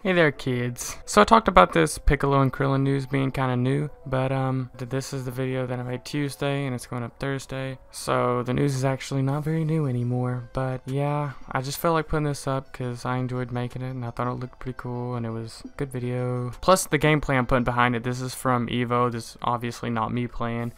Hey there, kids. So I talked about this Piccolo and Krillin news being kind of new, but this is the video that I made Tuesday and it's going up Thursday. So the news is actually not very new anymore, but yeah, I just felt like putting this up because I enjoyed making it and I thought it looked pretty cool and it was a good video. Plus the gameplay I'm putting behind it, this is from Evo. This is obviously not me playing,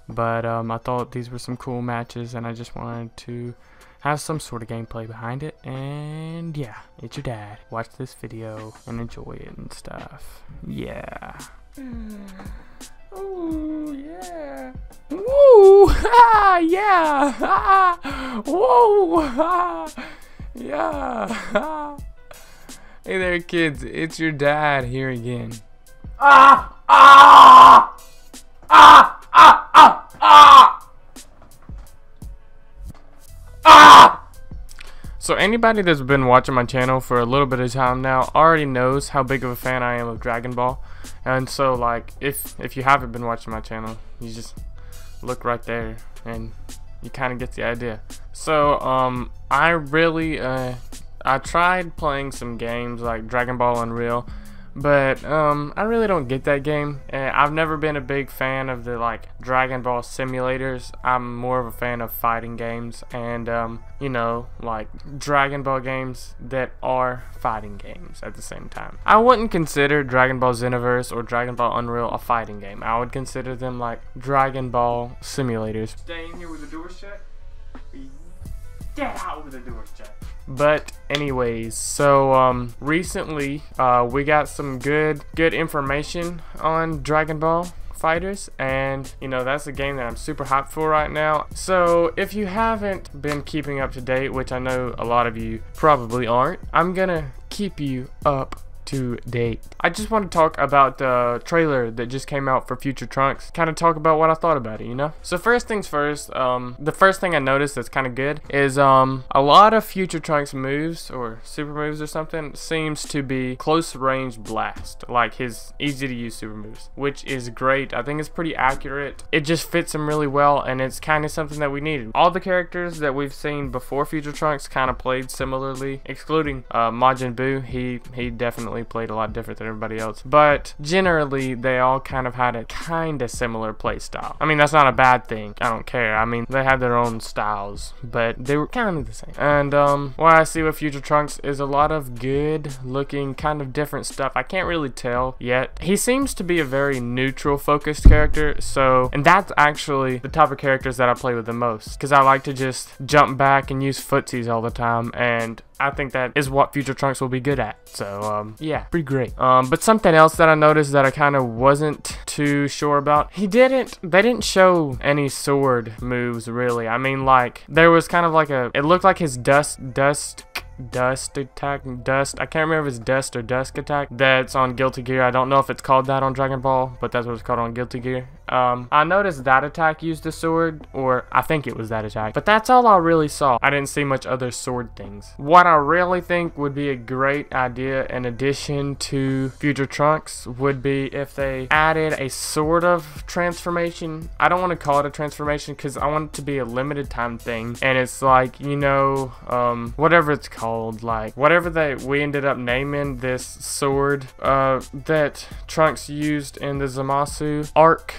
but I thought these were some cool matches and I just wanted to have some sort of gameplay behind it. And yeah, it's your dad. Watch this video and enjoy it and stuff. Yeah. Ooh, yeah. Woo! Ah, yeah! Ah! Whoa! Ah! Yeah! Ah! Hey there, kids. It's your dad here again. Ah! Ah! Ah! Ah! Ah! Ah! So anybody that's been watching my channel for a little bit of time now already knows how big of a fan I am of Dragon Ball. And so like if you haven't been watching my channel, you just look right there and you kind of get the idea. So I really I tried playing some games like Dragon Ball Unreal, but I really don't get that game. I've never been a big fan of the like Dragon Ball simulators. I'm more of a fan of fighting games and you know, like Dragon Ball games that are fighting games at the same time. I wouldn't consider Dragon Ball Xenoverse or Dragon Ball Unreal a fighting game. I would consider them like Dragon Ball simulators. Stay in here with the door shut. Get out with the door shut. But anyways, so recently we got some good information on Dragon Ball FighterZ, and you know, that's a game that I'm super hyped for right now. So if you haven't been keeping up to date, which I know a lot of you probably aren't, I'm gonna keep you up to date. I just want to talk about the trailer that just came out for Future Trunks, kind of talk about what I thought about it, you know. So first things first, the first thing I noticed that's kind of good is a lot of Future Trunks moves or super moves or something seems to be close range blast, like his easy to use super moves, which is great. I think it's pretty accurate. It just fits him really well and it's kind of something that we needed. All the characters that we've seen before Future Trunks kind of played similarly, excluding Majin Buu. He definitely played a lot different than everybody else, but generally they all kind of had a kind of similar play style. I mean, that's not a bad thing. I don't care. I mean, they had their own styles, but they were kind of the same. And what I see with Future Trunks is a lot of good looking kind of different stuff. I can't really tell yet. He seems to be a very neutral focused character, so, and that's actually the type of characters that I play with the most, because I like to just jump back and use footsies all the time, and I think that is what Future Trunks will be good at. So yeah, pretty great. But something else that I noticed that I kind of wasn't too sure about, they didn't show any sword moves really. I mean, like there was kind of like it looked like his dust attack, I can't remember if it's dust or dusk attack that's on Guilty Gear. I don't know if it's called that on Dragon Ball, but that's what it's called on Guilty Gear. I noticed that attack used a sword, or I think it was that attack, but that's all I really saw. I didn't see much other sword things. What I really think would be a great idea in addition to Future Trunks would be if they added a sort of transformation. I don't want to call it a transformation because I want it to be a limited time thing, and it's like, you know, whatever it's called, like whatever we ended up naming this sword that Trunks used in the Zamasu arc,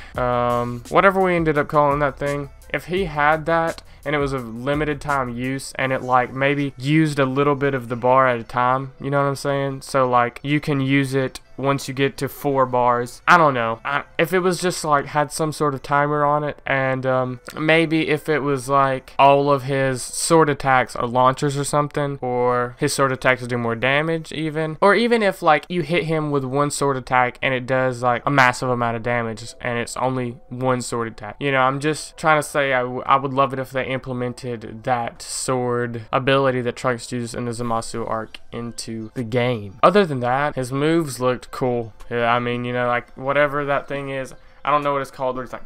whatever we ended up calling that thing, if he had that and it was a limited time use and it like maybe used a little bit of the bar at a time, you know what I'm saying? So like you can use it once you get to 4 bars. I don't know. If it was just like had some sort of timer on it, and maybe if it was like all of his sword attacks are launchers or something, or his sword attacks do more damage even, or even if like you hit him with one sword attack and it does like a massive amount of damage and it's only one sword attack. You know, I'm just trying to say I would love it if they implemented that sword ability that Trunks used in the Zamasu arc into the game. Other than that, his moves looked cool. Yeah, I mean, you know, like whatever that thing is, I don't know what it's called, where it's like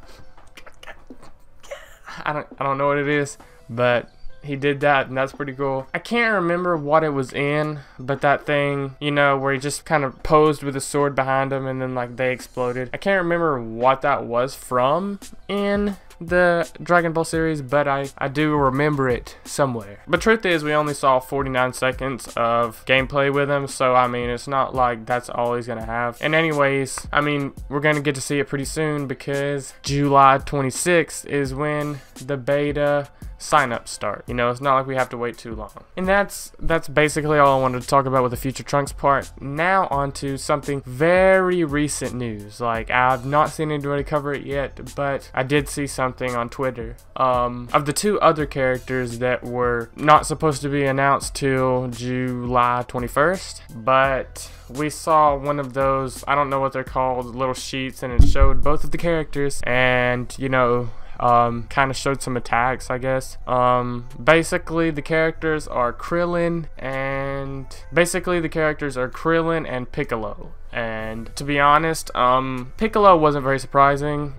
I don't know what it is, but he did that and that's pretty cool. I can't remember what it was in, but that thing, you know, where he just kind of posed with a sword behind him and then like they exploded. I can't remember what that was from in the Dragon Ball series, but I do remember it somewhere. But truth is, we only saw 49 seconds of gameplay with him, so I mean, it's not like that's all he's gonna have. And anyways, I mean, we're gonna get to see it pretty soon because July 26th is when the beta sign-ups start. You know, it's not like we have to wait too long. And that's basically all I wanted to talk about with the Future Trunks part. Now on to something very recent news. Like, I've not seen anybody cover it yet, but I did see something on Twitter of the 2 other characters that were not supposed to be announced till July 21st, but we saw one of those, I don't know what they're called, little sheets, and it showed both of the characters, and you know, kind of showed some attacks, I guess. Basically the characters are Krillin and Piccolo. And to be honest, Piccolo wasn't very surprising.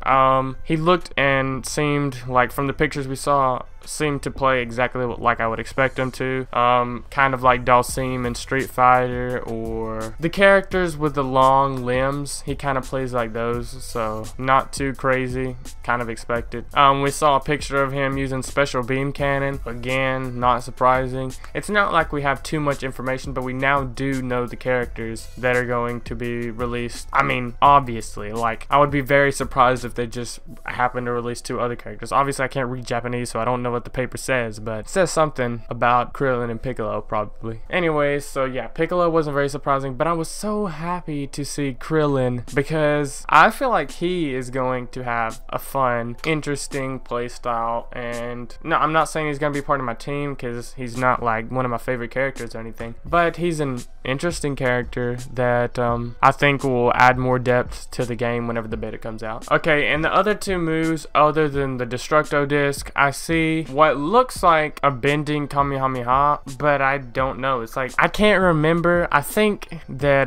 He looked and seemed like, from the pictures we saw, seemed to play exactly like I would expect him to. Kind of like Dalsim in Street Fighter, or the characters with the long limbs. He kind of plays like those, so not too crazy, kind of expected. We saw a picture of him using Special Beam Cannon. Again, not surprising. It's not like we have too much information, but we now do know the characters that are going to be released. I mean, obviously, like, I would be very surprised if they just happen to release 2 other characters. Obviously, I can't read Japanese, so I don't know what the paper says, but it says something about Krillin and Piccolo, probably. Anyways, so yeah, Piccolo wasn't very surprising, but I was so happy to see Krillin because I feel like he is going to have a fun, interesting playstyle. And no, I'm not saying he's gonna be part of my team because he's not like one of my favorite characters or anything, but he's an interesting character that I think will add more depth to the game whenever the beta comes out. Okay, and the other 2 moves, other than the Destructo Disc, I see what looks like a bending Kamehameha, but I don't know. It's like, I can't remember. I think that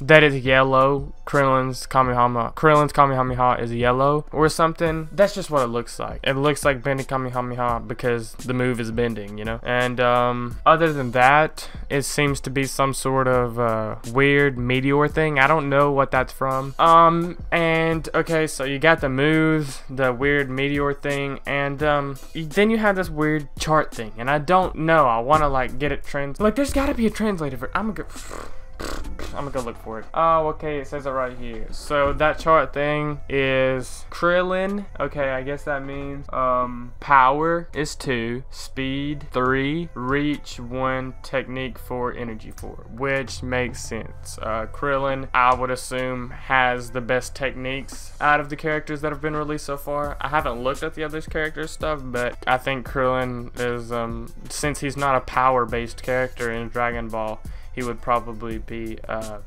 that is yellow. Krillin's Kamehameha is yellow or something. That's just what it looks like. It looks like bending Kamehameha because the move is bending, you know? And other than that, it seems to be some sort of weird meteor thing. I don't know what that's from. And okay, so you got the moves, the weird meteor thing, and then you have this weird chart thing, and I don't know. I want to like get it like, there's got to be a translator for it. I'm gonna go look for it. Oh, okay, it says it right here. So that chart thing is Krillin. Okay, I guess that means power is 2, speed 3, reach 1, technique 4, energy 4, which makes sense. Krillin, I would assume, has the best techniques out of the characters that have been released so far. I haven't looked at the other characters stuff, but I think Krillin is, since he's not a power-based character in Dragon Ball, he would probably be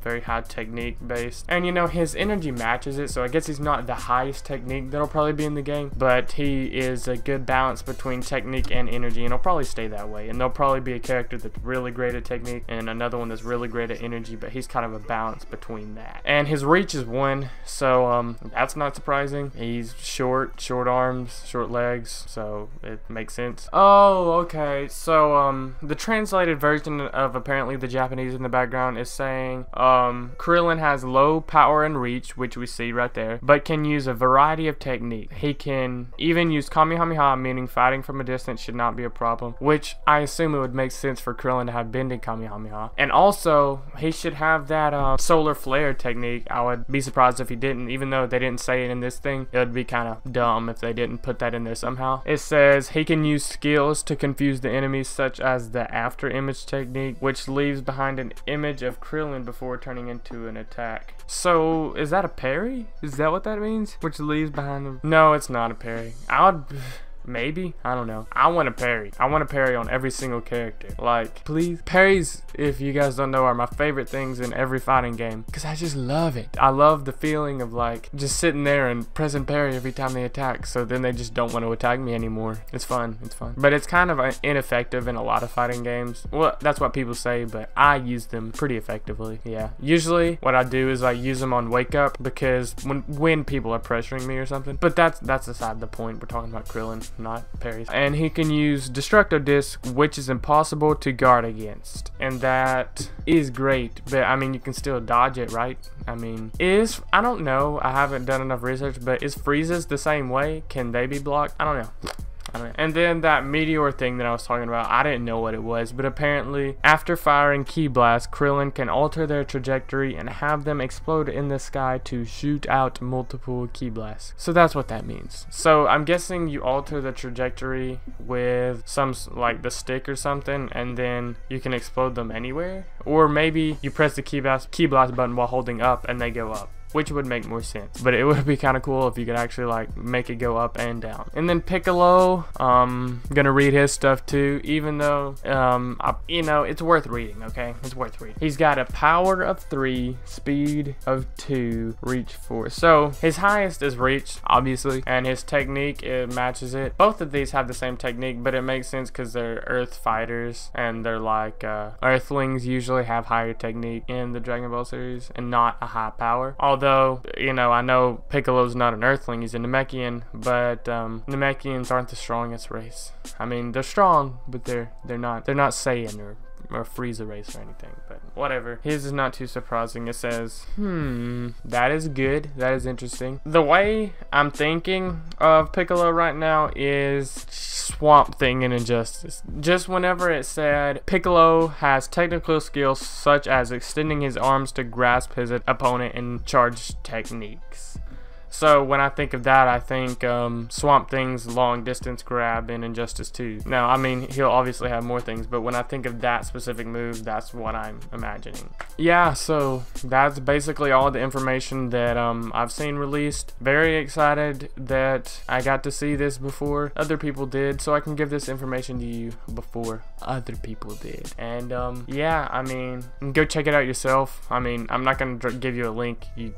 very high technique based, and you know, his energy matches it, so I guess he's not the highest technique that'll probably be in the game, but he is a good balance between technique and energy, and he'll probably stay that way. And there'll probably be a character that's really great at technique and another one that's really great at energy, but he's kind of a balance between that. And his reach is 1, so that's not surprising. He's short arms, short legs, so it makes sense. Oh, okay, so the translated version of apparently the Japanese in the background is saying Krillin has low power and reach, which we see right there, but can use a variety of technique. He can even use Kamehameha, meaning fighting from a distance should not be a problem, which I assume it would make sense for Krillin to have bending Kamehameha. And also, he should have that solar flare technique. I would be surprised if he didn't, even though they didn't say it in this thing. It would be kind of dumb if they didn't put that in there somehow. It says he can use skills to confuse the enemies, such as the after image technique, which leaves behind an image of Krillin before turning into an attack. So, is that a parry? Is that what that means? Which leaves behind him? No, it's not a parry. I would... Maybe? I don't know. I want a parry. I want a parry on every single character. Like, please. Parries, if you guys don't know, are my favorite things in every fighting game, because I just love it. I love the feeling of like just sitting there and pressing parry every time they attack, so then they just don't want to attack me anymore. It's fun. It's fun. But it's kind of ineffective in a lot of fighting games. Well, that's what people say, but I use them pretty effectively. Yeah. Usually what I do is I use them on wake up, because when people are pressuring me or something. But that's aside the point. We're talking about Krillin. not parries. And he can use Destructo Disc, which is impossible to guard against. And that is great, but I mean, you can still dodge it, right? I mean, I don't know, I haven't done enough research, but is Freezes the same way? Can they be blocked? I don't know. And then that meteor thing that I was talking about, I didn't know what it was, but apparently after firing Ki Blast, Krillin can alter their trajectory and have them explode in the sky to shoot out multiple Ki Blasts. So that's what that means. So I'm guessing you alter the trajectory with some, like the stick or something, and then you can explode them anywhere. Or maybe you press the Ki Blast button while holding up and they go up, which would make more sense. But it would be kind of cool if you could actually like make it go up and down. And then Piccolo, gonna read his stuff too, even though you know, it's worth reading. Okay, it's worth reading. He's got a power of 3, speed of 2, reach 4. So his highest is reach, obviously, and his technique, it matches it. Both of these have the same technique, but it makes sense because they're Earth fighters, and they're like Earthlings usually have higher technique in the Dragon Ball series and not a high power. Although, you know, I know Piccolo's not an Earthling, he's a Namekian, but Namekians aren't the strongest race. I mean, they're strong, but they're not Saiyan or Frieza race or anything, but whatever. His is not too surprising. It says, that is good, that is interesting. The way I'm thinking of Piccolo right now is Swamp Thing in Injustice. Just whenever it said Piccolo has technical skills such as extending his arms to grasp his opponent in charge techniques. So when I think of that, I think Swamp Thing's long distance grab in Injustice 2. Now, I mean, he'll obviously have more things, but when I think of that specific move, that's what I'm imagining. Yeah, so that's basically all the information that I've seen released. Very excited that I got to see this before other people did, so I can give this information to you before other people did. And yeah, I mean, go check it out yourself. I mean, I'm not going to give you a link. You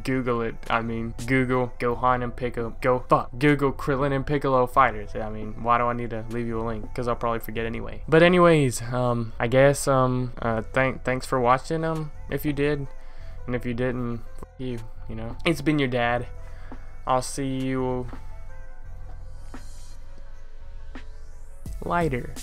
Google it. I mean, Google Gohan and Piccolo. Google Krillin and Piccolo fighters. I mean, why do I need to leave you a link? Because I'll probably forget anyway. But anyways, I guess thanks for watching. If you did, and if you didn't, fuck you. You know, it's been your dad. I'll see you later.